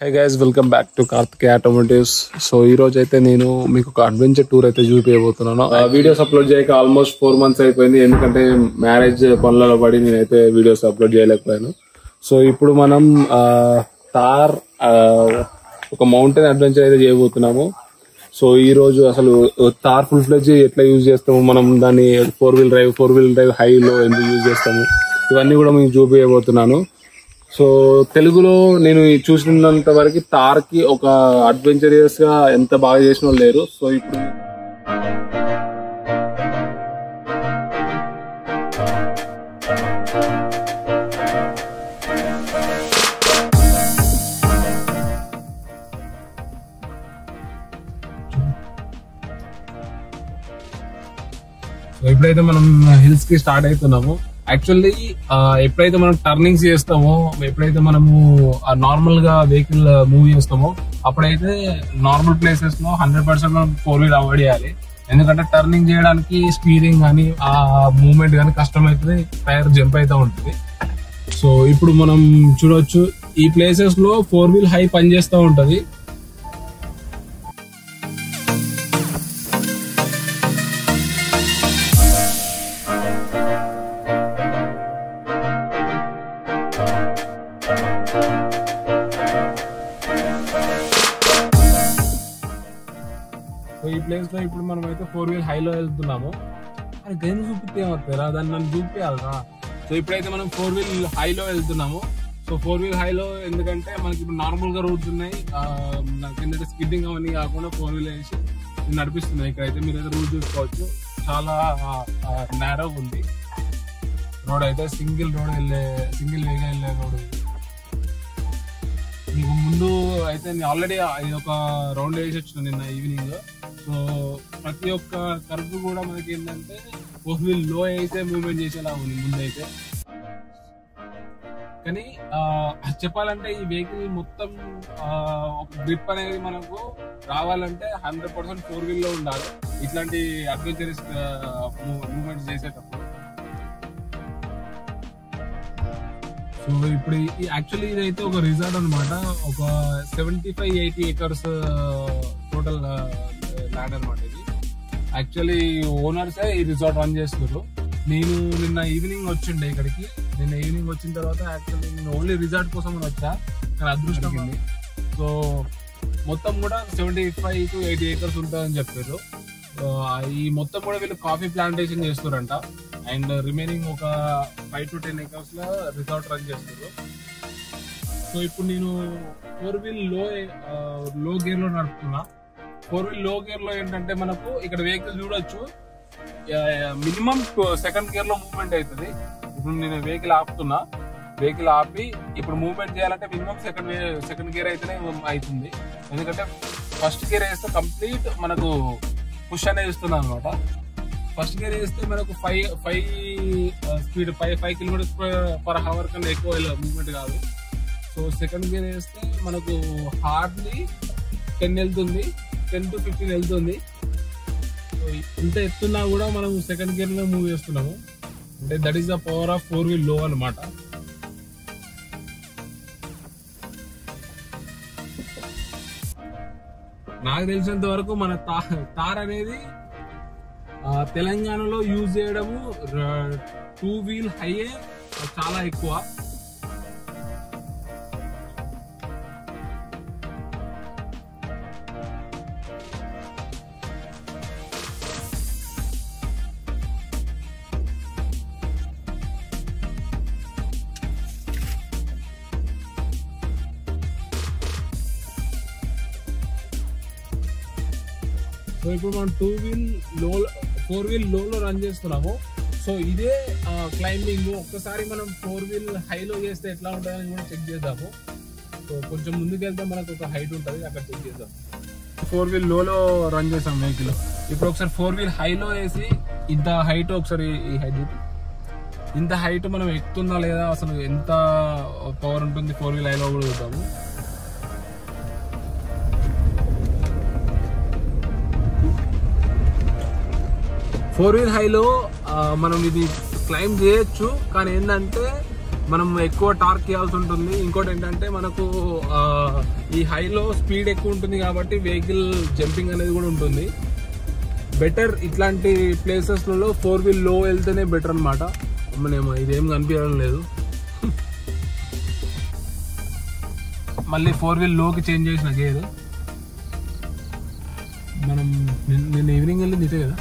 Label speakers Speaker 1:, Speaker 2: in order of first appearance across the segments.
Speaker 1: High guys, welcome back to Karthikeya Automotives. So ఈ రోజు అయితే నేను మీకు ఒక అడ్వెంచర్ టూర్ అయితే చూపించబోతున్నాను. వీడియోస్ అప్లోడ్ చేయక ఆల్మోస్ట్ 4 months అయిపోయింది, ఎందుకంటే మ్యారేజ్ పనులలో పడి నేనైతే వీడియోస్ అప్లోడ్ చేయలేకపోయాను. సో ఇప్పుడు మనం తార్ ఒక మౌంటైన్ అడ్వెంచర్ అయితే చేయబోతున్నాము. సో ఈ రోజు అసలు తార్ ఫుల్ ఫ్లెడ్జ్ ఎట్లా యూజ్ చేస్తాము, మనం దాన్ని ఫోర్ వీల్ డ్రైవ్ హైలో ఎందుకు యూజ్ చేస్తాము, ఇవన్నీ కూడా మీకు చూపించబోతున్నాను. సో తెలుగులో నేను చూసినంత వరకు తార్ కి ఒక అడ్వెంచరస్ గా ఎంత బాగా చేసిన వాళ్ళు లేరు. సో ఇప్పుడు ఎప్పుడైతే మనం హిల్స్ కి స్టార్ట్ అవుతున్నామో, యాక్చువల్లీ ఎప్పుడైతే మనం టర్నింగ్స్ చేస్తామో, ఎప్పుడైతే మనము నార్మల్ గా వెహికల్ మూవ్ చేస్తామో, అప్పుడైతే నార్మల్ ప్లేసెస్ లో 100% మనం 4-wheel అవాయిడ్ చేయాలి. ఎందుకంటే టర్నింగ్ చేయడానికి స్టీరింగ్ కానీ ఆ మూవ్మెంట్ కానీ కష్టం అవుతుంది, టైర్ జంప్ అయితే ఉంటుంది. సో ఇప్పుడు మనం చూడొచ్చు, ఈ ప్లేసెస్ లో 4-wheel హై పనిచేస్తూ ఉంటది. సో ఈ ప్లేస్ లో ఇప్పుడు మనం అయితే 4-wheel హైలో వెళ్తున్నాము. అని గేమ్ చూపితే ఏమవుతారా, దాన్ని నన్ను చూపించాలరా. సో ఇప్పుడైతే మనం 4-wheel హైలో వెళ్తున్నాము. సో 4-wheel హైలో ఎందుకంటే మనకి ఇప్పుడు నార్మల్ గా రోడ్స్ ఉన్నాయి, కింద స్కిడ్డింగ్ అవన్నీ కాకుండా 4-wheel వేసి నడిపిస్తున్నాయి. ఇక్కడైతే మీరు అయితే రూట్ చూసుకోవచ్చు, చాలా నేరో ఉంది రోడ్. అయితే సింగిల్ వేగా వెళ్ళే రోడ్. మీకు ముందు అయితే నేను ఆల్రెడీ ఇది ఒక రౌండ్ వేసి వచ్చిన నిన్న ఈవినింగ్. సో ప్రతి ఒక్క కర్వ్ కూడా మనకి ఏంటంటే 4-wheel లో అయితే మూవ్మెంట్ చేసేలా ఉంది ముందైతే. కానీ చెప్పాలంటే ఈ వెహికల్ మొత్తం ఒక గ్రిప్ అనేది మనకు రావాలంటే 100% 4-wheel లో ఉండాలి ఇట్లాంటి అడ్వెంచరస్ మూవ్మెంట్స్ చేసేటప్పుడు. సో ఇప్పుడు యాక్చువల్లీ ఇదైతే ఒక రిసార్ట్ అనమాట. ఒక 75-80 acres టోటల్ ల్యాండ్ అనమాట ఇది. యాక్చువల్లీ ఓనర్స్ ఈ రిసార్ట్ రన్ చేస్తున్నారు. నేను నిన్న ఈవినింగ్ వచ్చిండే ఇక్కడికి. నిన్న ఈవినింగ్ వచ్చిన తర్వాత యాక్చువల్లీ నేను ఓన్లీ రిసార్ట్ కోసం వచ్చా, కానీ అదృష్టం ఉంది. సో మొత్తం కూడా 75 to 80 acres ఉంటుందని చెప్పారు. ఈ మొత్తం కూడా వీళ్ళు కాఫీ ప్లాంటేషన్ చేస్తారంట. అండ్ రిమైనింగ్ ఒక 5 to 10 acres లో రిసార్ట్ రన్ చేస్తారు. సో ఇప్పుడు నేను 4-wheel లో గేర్ లో నడుపుతున్నా. 4-wheel లో గేర్ లో ఏంటంటే మనకు ఇక్కడ వెహికల్ చూడొచ్చు, మినిమం సెకండ్ గేర్ లో మూవ్మెంట్ అవుతుంది. ఇప్పుడు నేను వెహికల్ ఆపుతున్నా, వెహికల్ ఆపి ఇప్పుడు మూవ్మెంట్ చేయాలంటే మినిమం సెకండ్ గేర్ అయితేనే అవుతుంది. ఎందుకంటే ఫస్ట్ గేర్ వేస్తే కంప్లీట్ మనకు పుష్ అనేది ఇస్తున్నాను అనమాట. ఫస్ట్ గేర్ వేస్తే మనకు 5 స్పీడ్ 5 km/h కన్నా ఎక్కువ మూవ్మెంట్ కాదు. సో సెకండ్ గేర్ వేస్తే మనకు హార్డ్లీ 10 వెళ్తుంది, 10 to 15 వెళ్తుంది. సో ఇంత ఎత్తున్నా కూడా మనం సెకండ్ గేర్ లో మూవ్ చేస్తున్నాము. అంటే that is the power of 4-wheel లో అనమాట. నాకు తెలిసినంత వరకు మన తార్ అనేది తెలంగాణలో యూజ్ చేయడము 2-wheel హైయే చాలా ఎక్కువ. సో ఇప్పుడు మనం 4-wheel లో రన్ చేస్తున్నాము. సో ఇదే క్లైంబింగ్. ఒక్కసారి మనం 4-wheel హైలో చేస్తే ఎట్లా ఉంటుందని కూడా చెక్ చేద్దాము. సో కొంచెం ముందుకెళ్తే మనకు ఒక హైట్ ఉంటుంది, అక్కడ చెక్ చేద్దాం. 4-wheel లో రన్ చేసాం వెహికల్. ఇప్పుడు ఒకసారి 4-wheel హైలో వేసి ఇంత హైట్, ఒకసారి ఈ హైట్ ఇంత హైట్ మనం ఎక్కుతుందా లేదా, అసలు ఎంత పవర్ ఉంటుంది 4-wheel హైలో కూడా చూద్దాము. ఫోర్-wheel హైలో మనం ఇది క్లైమ్ చేయొచ్చు, కానీ ఏంటంటే మనం ఎక్కువ టార్క్ చేయాల్సి ఉంటుంది. ఇంకోటి ఏంటంటే మనకు ఈ హైలో స్పీడ్ ఎక్కువ ఉంటుంది కాబట్టి వెహికల్ జంపింగ్ అనేది కూడా ఉంటుంది. బెటర్ ఇట్లాంటి ప్లేసెస్లలో 4 wheel లో వెళ్తేనే బెటర్ అనమాట. అమ్మనేమో ఇదేం కనిపించడం లేదు. మళ్ళీ 4 wheel లోకి చేంజ్ చేసిన గేర్. మనం నిన్న ఈవినింగ్ వెళ్ళింది ఇదే కదా.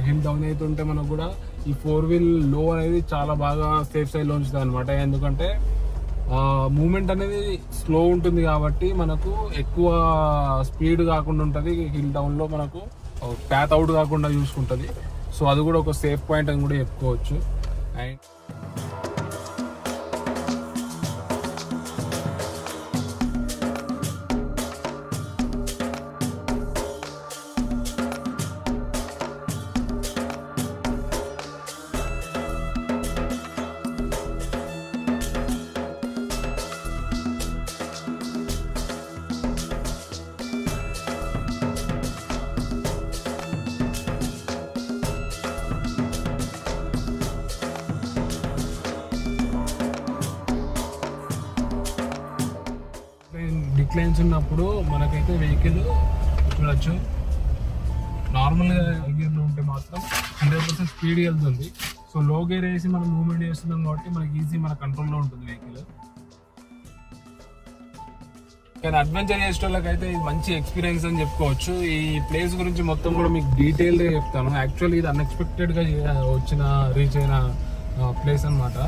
Speaker 1: హిల్ డౌన్ అవుతుంటే మనకు కూడా ఈ 4 wheel లో అనేది చాలా బాగా సేఫ్ సైడ్ లో ఉంచుతుంది అనమాట. ఎందుకంటే మూమెంట్ అనేది స్లో ఉంటుంది కాబట్టి మనకు ఎక్కువ స్పీడ్ కాకుండా ఉంటుంది. హిల్ డౌన్ లో మనకు ప్యాత్ అవుట్ కాకుండా చూసుకుంటుంది. సో అది కూడా ఒక సేఫ్ పాయింట్ అని కూడా చెప్పుకోవచ్చు. అండ్ డిక్లైన్స్ ఉన్నప్పుడు మనకైతే వెహికల్ చూడొచ్చు. నార్మల్గా గేర్లో ఉంటే మాత్రం 100% స్పీడ్ వెళ్తుంది. సో లో గేర్ వేసి మనం మూవ్మెంట్ చేస్తున్నాం కాబట్టి మనకి ఈజీ మన కంట్రోల్లో ఉంటుంది వెహికల్. కానీ అడ్వెంచర్ చేసే వాళ్ళకైతే ఇది మంచి ఎక్స్పీరియన్స్ అని చెప్పుకోవచ్చు. ఈ ప్లేస్ గురించి మొత్తం కూడా మీకు డీటెయిల్గా చెప్తాను. యాక్చువల్లీ ఇది అన్ఎక్స్పెక్టెడ్గా రీచ్ అయిన ప్లేస్ అనమాట.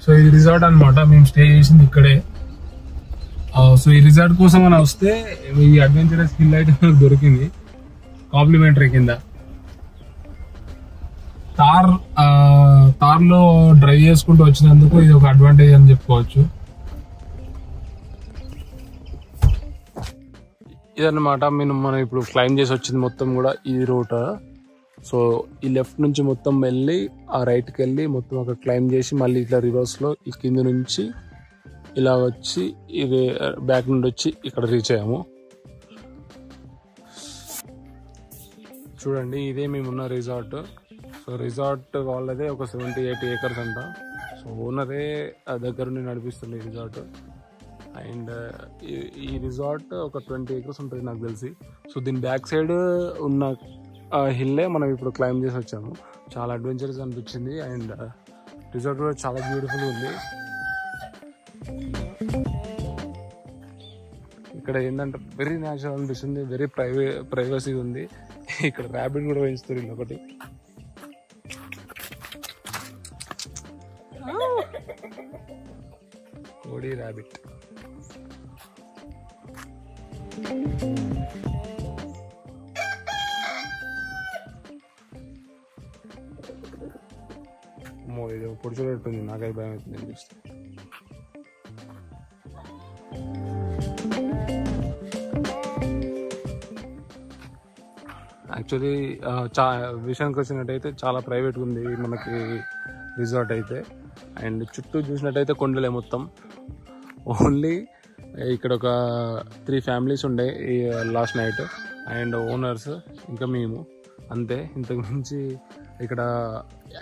Speaker 1: సో ఇది రిసార్ట్ అనమాట. మేము స్టే చేసింది ఇక్కడే. సో ఈ రిసార్ట్ కోసం అని వస్తే ఈ అడ్వెంచరస్ హిల్ అయితే మనకు దొరికింది కాంప్లిమెంటరీ కింద. తార్లో డ్రైవ్ చేసుకుంటూ వచ్చినందుకు ఇది ఒక అడ్వాంటేజ్ అని చెప్పుకోవచ్చు. ఇదన్నమాట మనం ఇప్పుడు క్లైమ్ చేసి వచ్చింది మొత్తం కూడా ఈ రూట్. సో ఈ లెఫ్ట్ నుంచి మొత్తం వెళ్ళి ఆ రైట్కి వెళ్ళి మొత్తం అక్కడ క్లైమ్ చేసి మళ్ళీ ఇట్లా రివర్స్లో ఈ కింద నుంచి ఇలా వచ్చి ఇది బ్యాక్ నుండి వచ్చి ఇక్కడ రీచ్ అయ్యాము. చూడండి ఇదే మేమున్న రిసార్ట్. సో రిసార్ట్ వాళ్ళదే ఒక 70-80 acres అంట. సో ఓనరే దగ్గర నుండి నడిపిస్తుంది ఈ రిసార్ట్. అండ్ ఈ రిసార్ట్ ఒక 20 acres ఉంటుంది నాకు తెలిసి. సో దీని బ్యాక్ సైడ్ ఉన్న హిల్లే మనం ఇప్పుడు క్లైమ్ చేసి వచ్చాము. చాలా అడ్వెంచరస్ అనిపించింది. అండ్ రిసార్ట్ కూడా చాలా బ్యూటిఫుల్ ఉంది. ఇక్కడ ఏంటంటే వెరీ న్యాచురల్ అనిపిస్తుంది. వెరీ ప్రైవసీ ఉంది. ఇక్కడ ర్యాబిట్ కూడా పెంచుతారు ఇల్లు ఒకటి. కోడి ర్యాబిట్. ఇది పొడిచేటట్టుంది. నాకైతే భయం అవుతుంది చూస్తే. యాక్చువల్లీ విషయానికి వచ్చినట్టయితే చాలా ప్రైవేట్గా ఉంది మనకి రిసార్ట్ అయితే. అండ్ చుట్టూ చూసినట్టయితే కొండలే మొత్తం. ఓన్లీ ఇక్కడ ఒక 3 families ఉండే లాస్ట్ నైట్. అండ్ ఓనర్స్ ఇంకా మేము అంతే. ఇంతకు మించి ఇక్కడ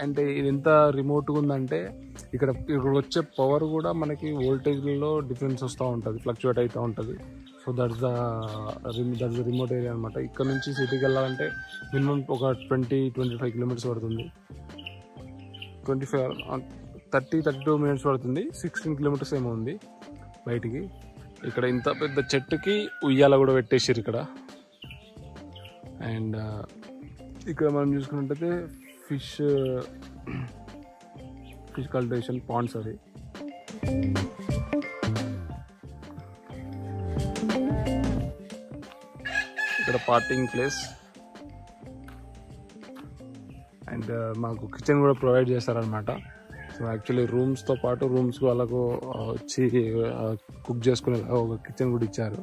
Speaker 1: అంటే ఇది ఎంత రిమోట్గా ఉందంటే ఇక్కడ వచ్చే పవర్ కూడా మనకి వోల్టేజ్లో డిఫరెన్స్ వస్తూ ఉంటుంది, ఫ్లక్చువేట్ అవుతూ ఉంటుంది. So that's the remote area అనమాట. ఇక్కడ నుంచి సిటీకి వెళ్ళాలంటే మినిమం ఒక 20-25 kilometers పడుతుంది. 30-32 minutes పడుతుంది. 16 kilometers ఏమో ఉంది బయటికి. ఇక్కడ ఇంత పెద్ద చెట్టుకి ఉయ్యాల కూడా పెట్టేసారు ఇక్కడ. అండ్ ఇక్కడ మనం చూసుకున్నట్టయితే ఫిష్ కల్టివేషన్ పాండ్స్ అవి. ఇక్కడ పార్కింగ్ ప్లేస్ అండ్ మాకు కిచెన్ కూడా ప్రొవైడ్ చేస్తారనమాట. సో యాక్చువల్లీ రూమ్స్తో పాటు రూమ్స్ వాళ్ళకు వచ్చి కుక్ చేసుకునే ఒక కిచెన్ కూడా ఇచ్చారు.